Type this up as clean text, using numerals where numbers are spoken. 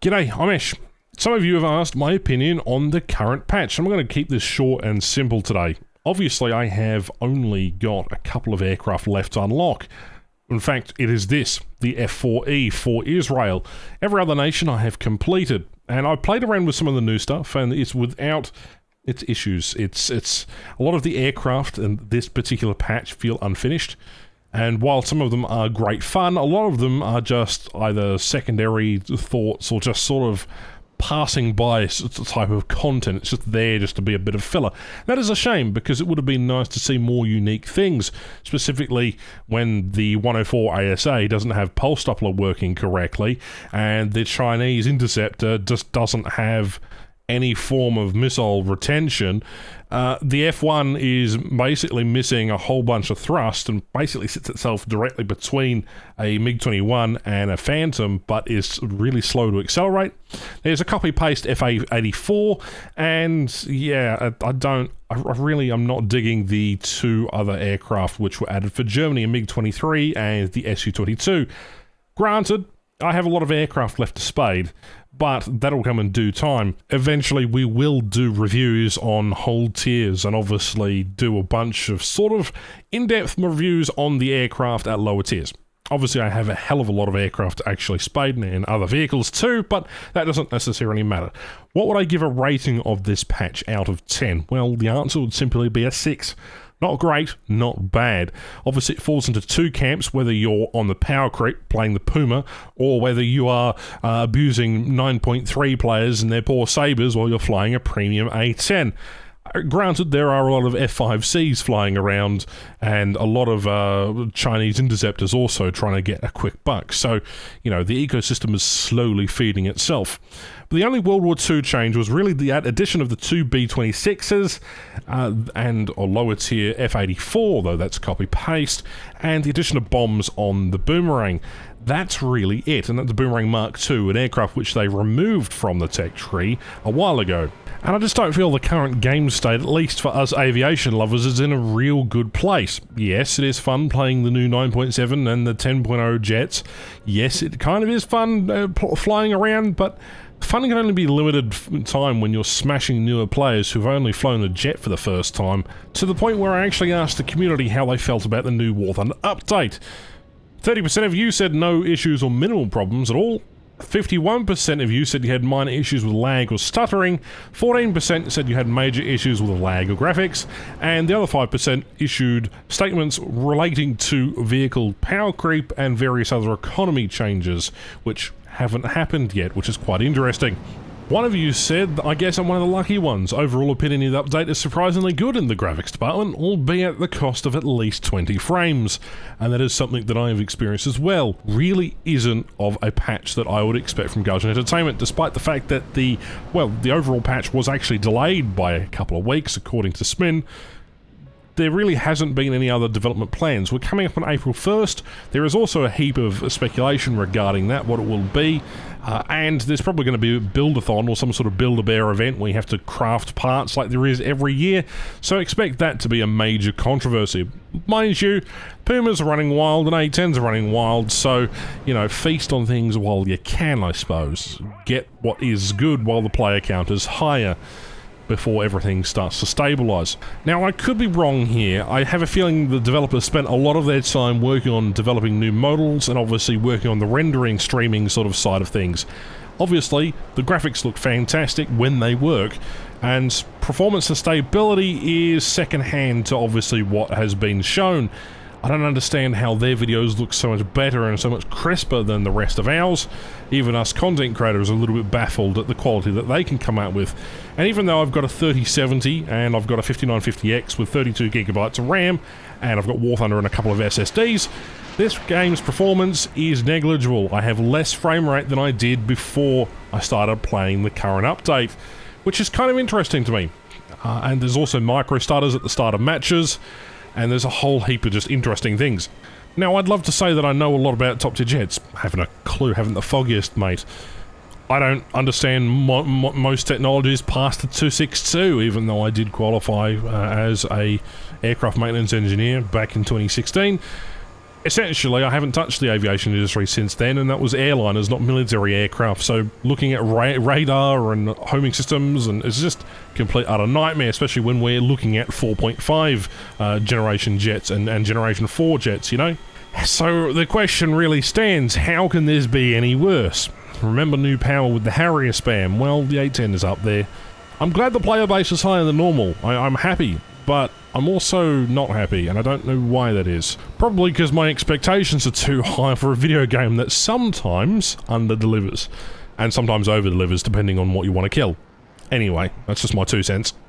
G'day, I'm Ash. Some of you have asked my opinion on the current patch. I'm going to keep this short and simple today. Obviously, I have only got a couple of aircraft left to unlock. In fact, it is this, the F4E for Israel. Every other nation I have completed, and I've played around with some of the new stuff, and it's without its issues. It's a lot of the aircraft in this particular patch feel unfinished. And while some of them are great fun, a lot of them are just either secondary thoughts or just sort of passing by type of content. It's just there just to be a bit of filler. That is a shame, because it would have been nice to see more unique things, specifically when the 104 ASA doesn't have pulse Doppler working correctly, and the Chinese interceptor just doesn't have any form of missile retention. The F1 is basically missing a whole bunch of thrust and basically sits itself directly between a MiG-21 and a Phantom, but is really slow to accelerate. There's a copy-paste F-84, and yeah, I'm not digging the two other aircraft which were added for Germany, a MiG-23 and the Su-22. Granted, I have a lot of aircraft left to spade, but that'll come in due time. Eventually, we will do reviews on whole tiers and obviously do a bunch of sort of in-depth reviews on the aircraft at lower tiers. Obviously, I have a hell of a lot of aircraft actually spade and other vehicles too, but that doesn't necessarily matter. What would I give a rating of this patch out of 10? Well, the answer would simply be a 6. Not great, not bad. Obviously, it falls into two camps, whether you're on the power creep playing the Puma, or whether you are abusing 9.3 players and their poor sabres while you're flying a premium A10. Granted, there are a lot of F5Cs flying around, and a lot of Chinese interceptors also trying to get a quick buck. So, you know, the ecosystem is slowly feeding itself. But the only World War II change was really the addition of the two B-26s or lower tier F-84, though that's copy-paste, and the addition of bombs on the Boomerang. That's really it, and that's the Boomerang Mark II, an aircraft which they removed from the tech tree a while ago. And I just don't feel the current game state, at least for us aviation lovers, is in a real good place. Yes, it is fun playing the new 9.7 and the 10.0 jets. Yes, it kind of is fun flying around, but fun can only be limited time when you're smashing newer players who've only flown a jet for the first time, to the point where I actually asked the community how they felt about the new War Thunder update. 30% of you said no issues or minimal problems at all. 51% of you said you had minor issues with lag or stuttering, 14% said you had major issues with lag or graphics, and the other 5% issued statements relating to vehicle power creep and various other economy changes, which haven't happened yet, which is quite interesting. One of you said, I guess I'm one of the lucky ones. Overall opinion of the update is surprisingly good in the graphics department, albeit at the cost of at least 20 frames. And that is something that I have experienced as well. Really isn't of a patch that I would expect from Gaijin Entertainment, despite the fact that the overall patch was actually delayed by a couple of weeks, according to Smin. There really hasn't been any other development plans. We're coming up on April 1st. There is also a heap of speculation regarding that, what it will be. And there's probably going to be a build-a-thon or some sort of Build-A-Bear event where you have to craft parts like there is every year. So expect that to be a major controversy. Mind you, Pumas are running wild and A10s are running wild, so, you know, feast on things while you can, I suppose. Get what is good while the player count is higher, before everything starts to stabilize. Now, I could be wrong here. I have a feeling the developers spent a lot of their time working on developing new models and obviously working on the rendering, streaming sort of side of things. Obviously, the graphics look fantastic when they work, and performance and stability is second-hand to obviously what has been shown. I don't understand how their videos look so much better and so much crisper than the rest of ours. Even us content creators are a little bit baffled at the quality that they can come out with. And even though I've got a 3070 and I've got a 5950X with 32GB of RAM, and I've got War Thunder and a couple of SSDs, this game's performance is negligible. I have less frame rate than I did before I started playing the current update, which is kind of interesting to me. And there's also micro stutters at the start of matches, and there's a whole heap of just interesting things. Now, I'd love to say that I know a lot about top-tier jets. Haven't a clue, haven't the foggiest, mate. I don't understand most technologies past the 262, even though I did qualify as a aircraft maintenance engineer back in 2016. Essentially, I haven't touched the aviation industry since then, and that was airliners, not military aircraft, so looking at radar and homing systems, and it's just complete utter nightmare, especially when we're looking at 4.5 generation jets and generation 4 jets, you know? So the question really stands, how can this be any worse? Remember new power with the Harrier spam? Well, the 810 is up there. I'm glad the player base is higher than normal. I'm happy, but I'm also not happy, and I don't know why that is. Probably because my expectations are too high for a video game that sometimes under-delivers, and sometimes over-delivers depending on what you want to kill. Anyway, that's just my 2 cents.